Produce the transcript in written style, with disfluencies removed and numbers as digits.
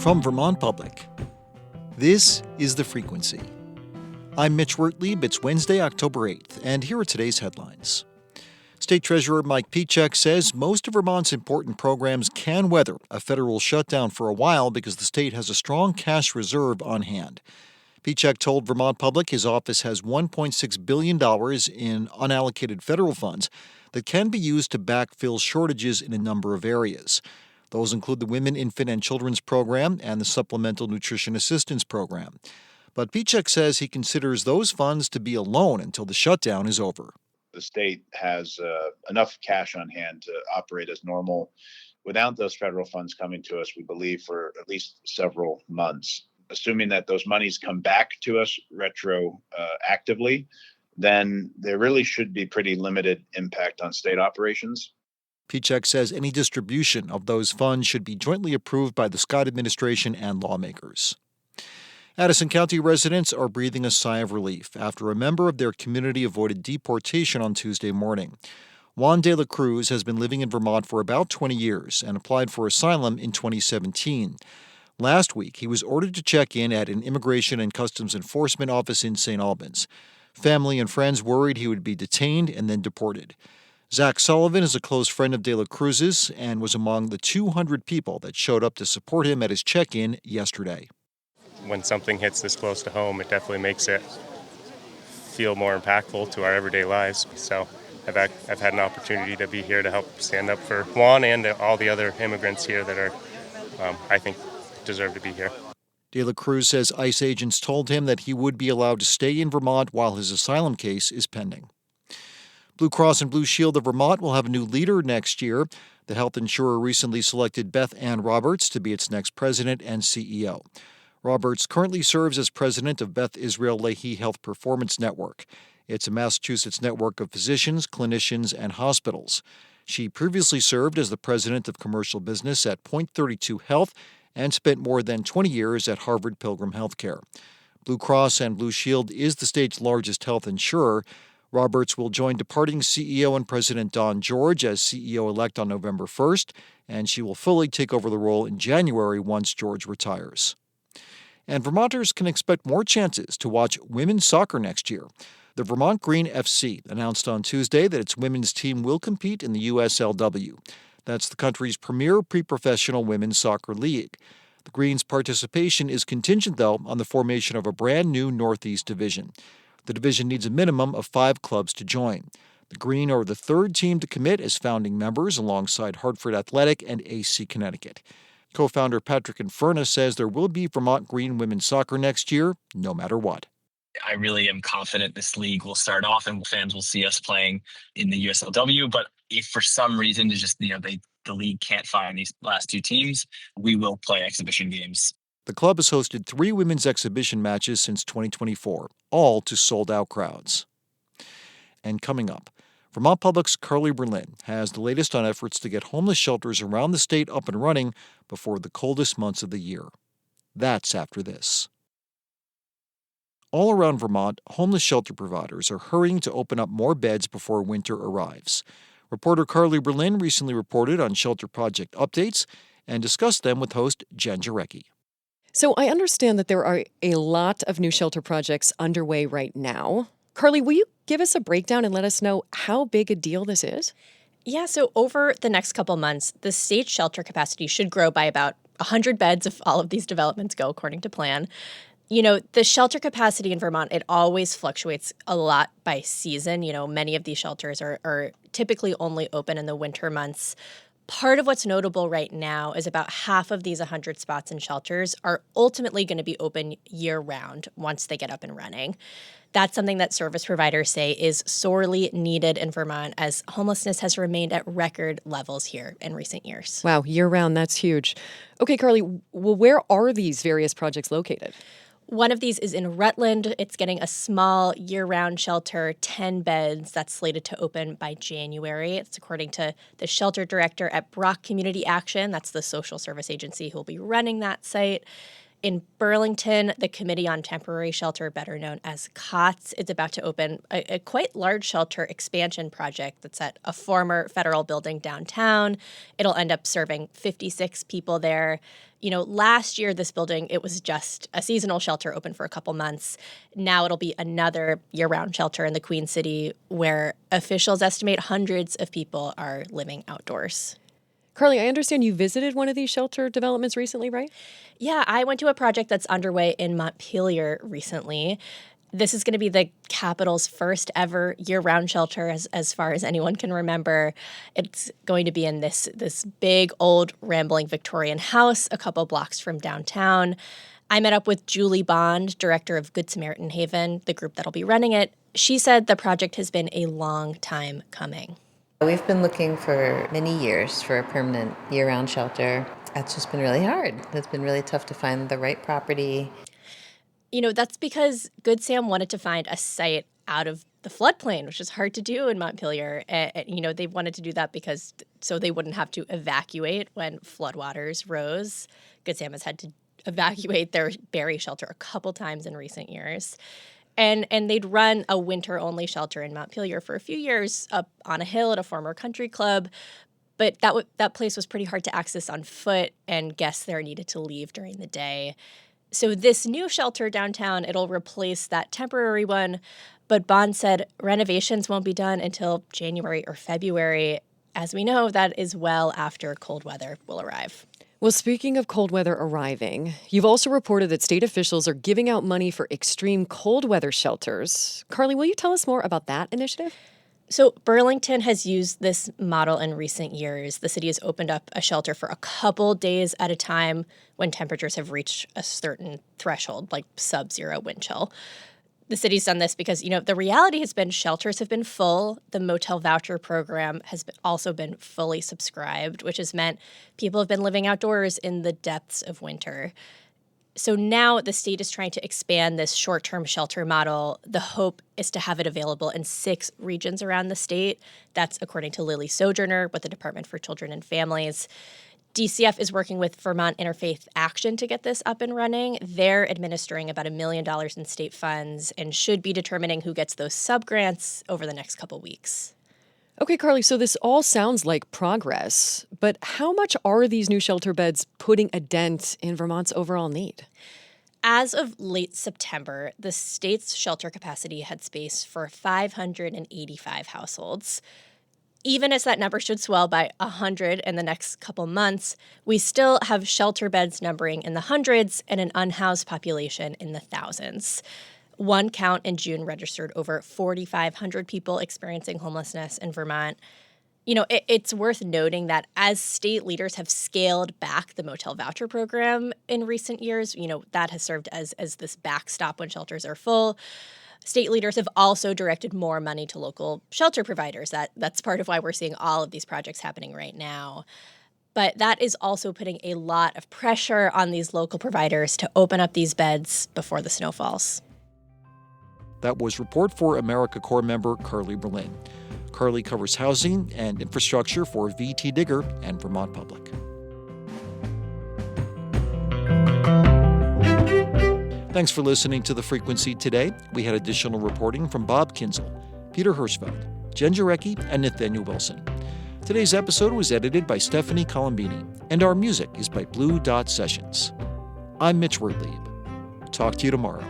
from Vermont Public. This is The Frequency. I'm Mitch Wertlieb. It's Wednesday, October 8th, and here are today's headlines. State Treasurer Mike Pieciak says most of Vermont's important programs can weather a federal shutdown for a while because the state has a strong cash reserve on hand. Pieciak told Vermont Public his office has $1.6 billion in unallocated federal funds that can be used to backfill shortages in a number of areas. Those include the Women, Infant, and Children's Program and the Supplemental Nutrition Assistance Program. But Pieciak says he considers those funds to be a loan until the shutdown is over. The state has enough cash on hand to operate as normal without those federal funds coming to us, we believe, for at least several months. Assuming that those monies come back to us retroactively, then there really should be pretty limited impact on state operations. Pieciak says any distribution of those funds should be jointly approved by the Scott administration and lawmakers. Addison County residents are breathing a sigh of relief after a member of their community avoided deportation on Tuesday morning. Juan de la Cruz has been living in Vermont for about 20 years and applied for asylum in 2017. Last week, he was ordered to check in at an Immigration and Customs Enforcement office in St. Albans. Family and friends worried he would be detained and then deported. Zach Sullivan is a close friend of de la Cruz's and was among the 200 people that showed up to support him at his check-in yesterday. When something hits this close to home, it definitely makes it feel more impactful to our everyday lives. So I've had an opportunity to be here to help stand up for Juan and all the other immigrants here that are, I think, deserve to be here. De la Cruz says ICE agents told him that he would be allowed to stay in Vermont while his asylum case is pending. Blue Cross and Blue Shield of Vermont will have a new leader next year. The health insurer recently selected Beth Ann Roberts to be its next president and CEO. Roberts currently serves as president of Beth Israel Lahey Health Performance Network. It's a Massachusetts network of physicians, clinicians, and hospitals. She previously served as the president of commercial business at Point 32 Health and spent more than 20 years at Harvard Pilgrim Healthcare. Blue Cross and Blue Shield is the state's largest health insurer. Roberts will join departing CEO and President Don George as CEO-elect on November 1st, and she will fully take over the role in January once George retires. And Vermonters can expect more chances to watch women's soccer next year. The Vermont Green FC announced on Tuesday that its women's team will compete in the USLW. That's the country's premier pre-professional women's soccer league. The Green's participation is contingent, though, on the formation of a brand-new Northeast division. The division needs a minimum of 5 clubs to join. The Green are the third team to commit as founding members alongside Hartford Athletic and AC Connecticut. Co-founder Patrick Inferna says there will be Vermont Green women's soccer next year, no matter what. I really am confident this league will start off and fans will see us playing in the USLW. But if for some reason the league can't find these last 2 teams, we will play exhibition games. The club has hosted 3 women's exhibition matches since 2024, all to sold-out crowds. And coming up, Vermont Public's Carly Berlin has the latest on efforts to get homeless shelters around the state up and running before the coldest months of the year. That's after this. All around Vermont, homeless shelter providers are hurrying to open up more beds before winter arrives. Reporter Carly Berlin recently reported on shelter project updates and discussed them with host Jen Jarecki. So I understand that there are a lot of new shelter projects underway right now. Carly, will you give us a breakdown and let us know how big a deal this is? Yeah, so over the next couple months, the state's shelter capacity should grow by about 100 beds if all of these developments go according to plan. You know, the shelter capacity in Vermont, it always fluctuates a lot by season. You know, many of these shelters are typically only open in the winter months. Part of what's notable right now is about half of these 100 spots in shelters are ultimately going to be open year-round once they get up and running. That's something that service providers say is sorely needed in Vermont as homelessness has remained at record levels here in recent years. Wow, year-round, that's huge. Okay, Carly, well, where are these various projects located? One of these is in Rutland. It's getting a small year-round shelter, 10 beds, that's slated to open by January. It's according to the shelter director at Brock Community Action. That's the social service agency who will be running that site. In Burlington, the Committee on Temporary Shelter, better known as COTS, is about to open a quite large shelter expansion project that's at a former federal building downtown. It'll end up serving 56 people there. Last year, this building, it was just a seasonal shelter open for a couple months. Now it'll be another year-round shelter in the Queen City where officials estimate hundreds of people are living outdoors. Carly, I understand you visited one of these shelter developments recently, right? Yeah, I went to a project that's underway in Montpelier recently. This is going to be the capital's first ever year-round shelter, as far as anyone can remember. It's going to be in this big, old, rambling Victorian house a couple blocks from downtown. I met up with Julie Bond, director of Good Samaritan Haven, the group that'll be running it. She said the project has been a long time coming. We've been looking for many years for a permanent year-round shelter. That's just been really hard. It's been really tough to find the right property. That's because Good Sam wanted to find a site out of the floodplain, which is hard to do in Montpelier. They wanted to do that because so they wouldn't have to evacuate when floodwaters rose. Good Sam has had to evacuate their Barry shelter a couple times in recent years. And they'd run a winter-only shelter in Montpelier for a few years up on a hill at a former country club. But that place was pretty hard to access on foot, and guests there needed to leave during the day. So this new shelter downtown, it'll replace that temporary one. But Bond said renovations won't be done until January or February. As we know, that is well after cold weather will arrive. Well, speaking of cold weather arriving, you've also reported that state officials are giving out money for extreme cold weather shelters. Carly, will you tell us more about that initiative? So Burlington has used this model in recent years. The city has opened up a shelter for a couple days at a time when temperatures have reached a certain threshold, like sub-zero wind chill. The city's done this because, the reality has been shelters have been full. The motel voucher program has also been fully subscribed, which has meant people have been living outdoors in the depths of winter. So now the state is trying to expand this short-term shelter model. The hope is to have it available in 6 regions around the state. That's according to Lily Sojourner with the Department for Children and Families. DCF is working with Vermont Interfaith Action to get this up and running. They're administering about $1 million in state funds and should be determining who gets those subgrants over the next couple weeks. Okay, Carly, so this all sounds like progress, but how much are these new shelter beds putting a dent in Vermont's overall need? As of late September, the state's shelter capacity had space for 585 households. Even as that number should swell by 100 in the next couple months, we still have shelter beds numbering in the hundreds and an unhoused population in the thousands. One count in June registered over 4,500 people experiencing homelessness in Vermont. It's worth noting that as state leaders have scaled back the motel voucher program in recent years, that has served as this backstop when shelters are full. State leaders have also directed more money to local shelter providers. That's part of why we're seeing all of these projects happening right now. But that is also putting a lot of pressure on these local providers to open up these beds before the snow falls. That was Report for America Corps member Carly Berlin. Carly covers housing and infrastructure for VT Digger and Vermont Public. Thanks for listening to The Frequency today. We had additional reporting from Bob Kinzel, Peter Hirschfeld, Jen Jarecki, and Nathaniel Wilson. Today's episode was edited by Stephanie Colombini, and our music is by Blue Dot Sessions. I'm Mitch Wertlieb. Talk to you tomorrow.